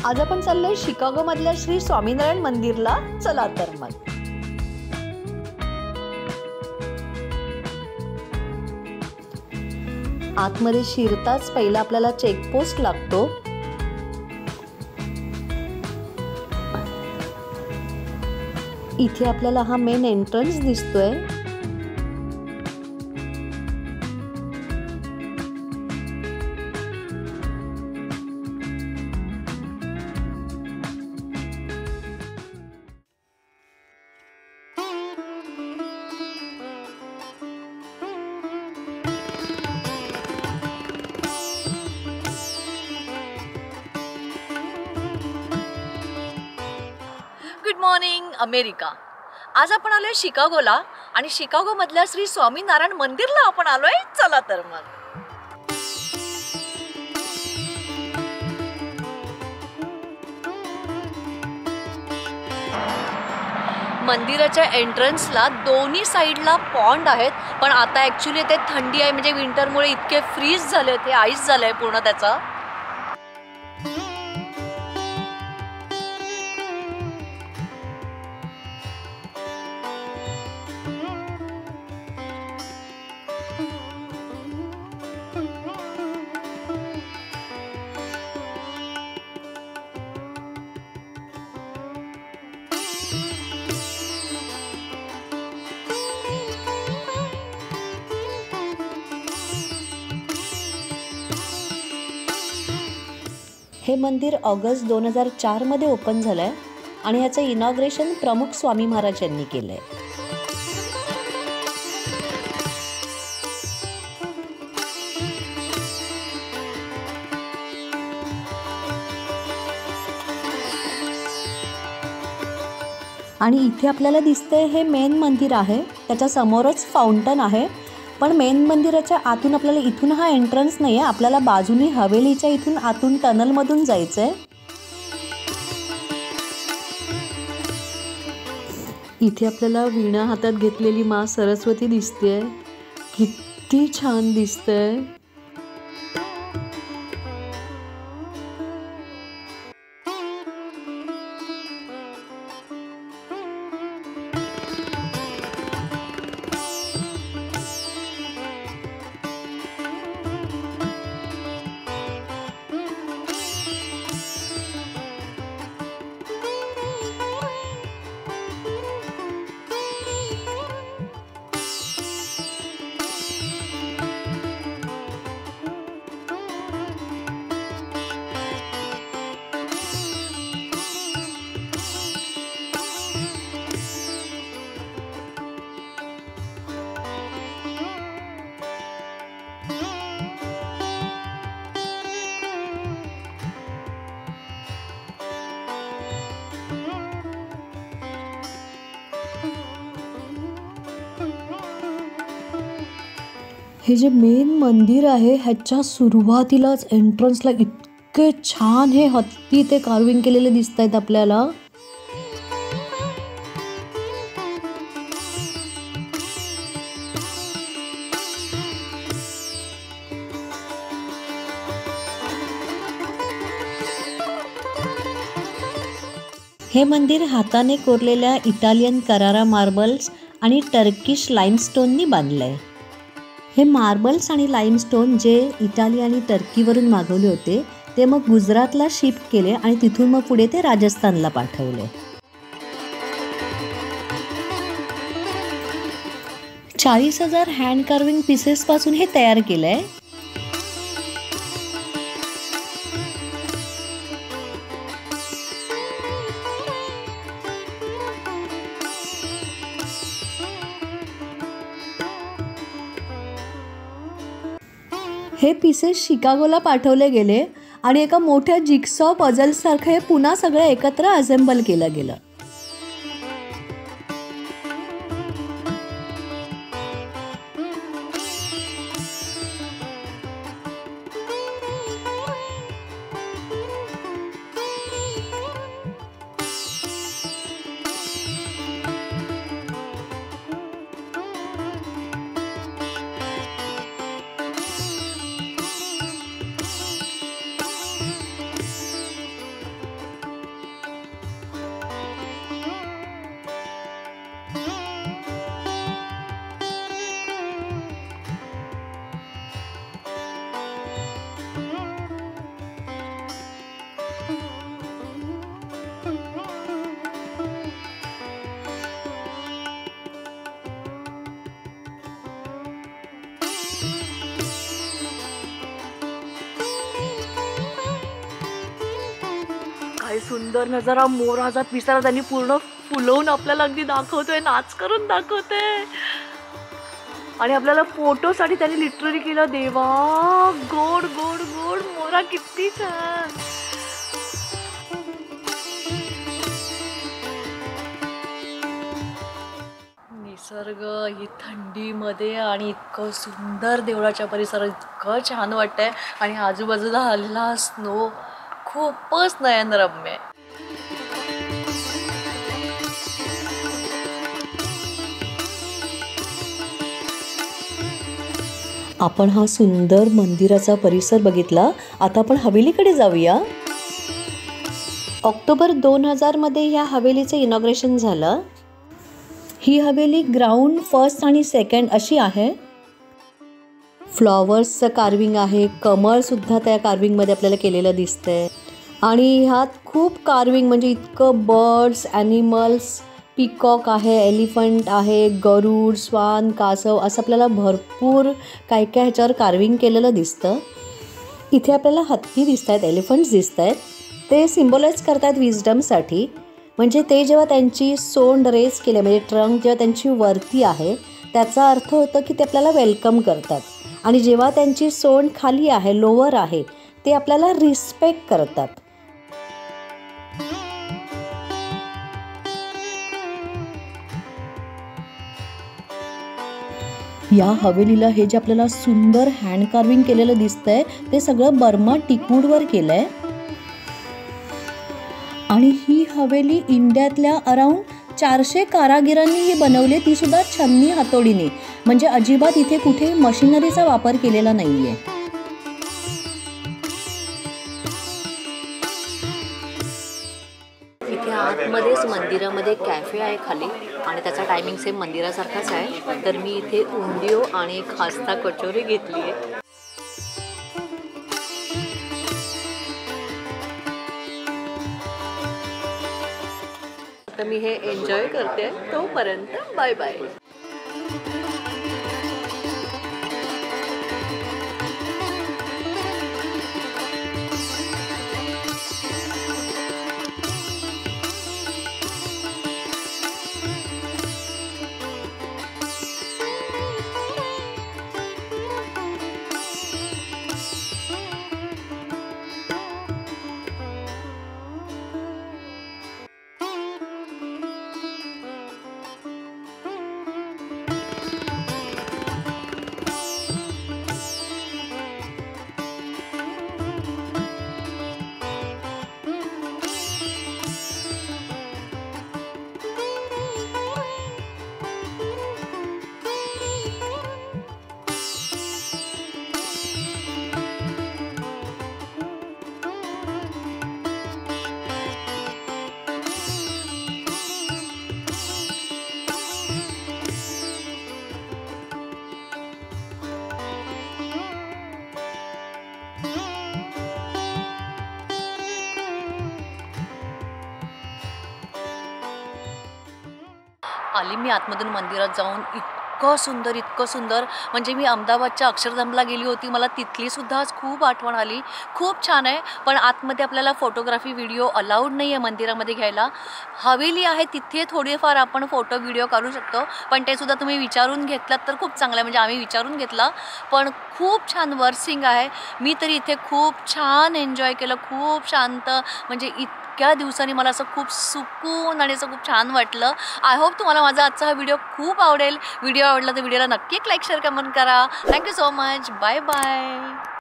आज आपण चाललोय शिकागो मधल्या श्री स्वामीनारायण मंदिरला. चला तर मग. आतमध्ये शिरताच पहिला आपल्याला चेकपोस्ट लागतो. इथे आपल्याला हा मेन एंट्रन्स दिसतोय. Good morning America. आज आपण आलोय शिकागोला आणि शिकागो मधल्या श्री स्वामीनारायण मंदिरला आपण आलोय. चला तर मग. मंदिराच्या एंट्रन्सला दोन्ही साईडला पॉन्ड आहेत, पण आता ॲक्च्युली ते थंडी आहे म्हणजे विंटरमुळे इतके फ्रीज झाले, ते आईस झालंय पूर्ण त्याचा. हे मंदिर ऑगस्ट 2004 मध्ये ओपन झालंय आणि ह्याचं इनॉग्रेशन प्रमुख स्वामी महाराज यांनी केलंय. आणि इथे आपल्याला दिसतंय हे मेन मंदिर आहे. त्याच्या समोरच फाउंटन आहे. पण मेन मंदिराच्या आतून आपल्याला इथून हा एंट्रन्स नाही आहे. आपल्याला बाजूनी हवेलीच्या इथून आतून टनलमधून जायचं आहे. इथे आपल्याला वीणा हातात घेतलेली माँ सरस्वती दिसते. किती छान दिसतंय. हे जे मेन मंदिर आहे ह्याच्या सुरुवातीलाच एंट्रन्सला इतके छान हे हत्ती ते कार्विंग केलेले दिसत आहेत आपल्याला. हे मंदिर हाताने कोरलेल्या इटालियन करारा मार्बल्स आणि टर्किश लाईमस्टोननी बांधलंय. हे मार्बल्स आणि लाईमस्टोन जे इटाली आणि टर्कीवरून मागवले होते ते मग गुजरातला शिफ्ट केले आणि तिथून मग पुढे ते राजस्थानला पाठवले. 40,000 हँड कार्विंग पीसेस पासून हे तयार केलंय. हे पीसेस शिकागोला पाठवले गेले आणि एका मोठ्या जिगसॉ पझल्ससारखं हे पुन्हा सगळं एकत्र असेंबल केलं गेलं. काय सुंदर नजारा, मोराचा पिसारा त्यांनी पूर्ण फुलवून आपल्याला अगदी दाखवतोय, नाच करून दाखवतोय. आणि आपल्याला फोटोसाठी त्यांनी लिटरली केलं. देवा, गोड गोड गोड मोरा, किती छान. निसर्ग ही थंडीमध्ये आणि इतकं सुंदर देवळाच्या परिसरात इतकं छान वाटतंय. आणि आजूबाजूला आलेला स्नो खूपच नयनरम्य आहे. आपण हा सुंदर मंदिराचा परिसर बघितला. आता आपण हवेलीकडे जाऊया. ऑक्टोबर 2000 ह्या हवेलीचं इनॉग्रेशन झालं. ही हवेली ग्राउंड, फर्स्ट आणि सेकंड अशी आहे. फ्लॉवर्सचं कार्विंग आहे, कमळसुद्धा त्या कार्विंगमध्ये आपल्याला केलेलं दिसतंय. आणि ह्यात खूप कार्विंग, म्हणजे इतकं बर्ड्स, ॲनिमल्स, पिकॉक आहे, एलिफंट आहे, गरुड, स्वान, कासव, असं आपल्याला भरपूर काय काय ह्याच्यावर कार्विंग केलेलं दिसतं. इथे आपल्याला हत्ती दिसत आहेत, एलिफंट्स दिसत आहेत. ते सिम्बॉलाइज करतात विजडमसाठी. म्हणजे ते जेव्हा त्यांची सोंड रेस केले, म्हणजे ट्रंक जेव्हा त्यांची वरती आहे, त्याचा अर्थ होतं की ते आपल्याला वेलकम करतात. आणि जेव्हा त्यांची सोंड खाली आहे, लोअर आहे, ते आपल्याला रिस्पेक्ट करतात. या हवेलीला हे जे आपल्याला सुंदर हँड कार्विंग केलेलं दिसतंय, ते सगळं बर्मा टीकवूडवर केलंय. आणि ही हवेली इंडियातल्या अराउंड 400 कारागिरांनी ही बनवली, ती सुद्धा छन्नी हातोडीने. म्हणजे अजिबात इथे कुठे मशिनरीचा वापर केलेला नाहीये. इथे आतमध्येच मंदिरामध्ये कॅफे आहे खाली, आणि त्याचा टायमिंग सेम मंदिरासारखाच आहे. तर मी इथे उंडिओ आणि खास्ता कचोरी घेतली आहे. तर मी हे एन्जॉय करते. तोपर्यंत बाय बाय. आली मी आतमधून मंदिरात जाऊन. इतकं सुंदर. म्हणजे मी अहमदाबादच्या अक्षरधामला गेली होती, मला तिथलीसुद्धा आज खूप आठवण आली. खूप छान आहे. पण आतमध्ये आपल्याला फोटोग्राफी, व्हिडिओ अलाउड नाही आहे मंदिरामध्ये घ्यायला. हवेली आहे तिथे थोडेफार आपण फोटो व्हिडिओ काढू शकतो, पण ते सुद्धा तुम्ही विचारून घेतलात तर खूप चांगलं आहे. म्हणजे आम्ही विचारून घेतला. पण खूप छान वर्सिंग आहे. मी तरी इथे खूप छान एन्जॉय केलं, खूप शांत. म्हणजे इतक्या दिवसांनी मला असं खूप सुकून आणि असं खूप छान वाटलं. आय होप तुम्हाला माझा आजचा हा व्हिडिओ खूप आवडेल. व्हिडिओ आवडला तर व्हिडिओला नक्की एक लाईक, शेअर, कमेंट करा. Thank you so much. Bye bye.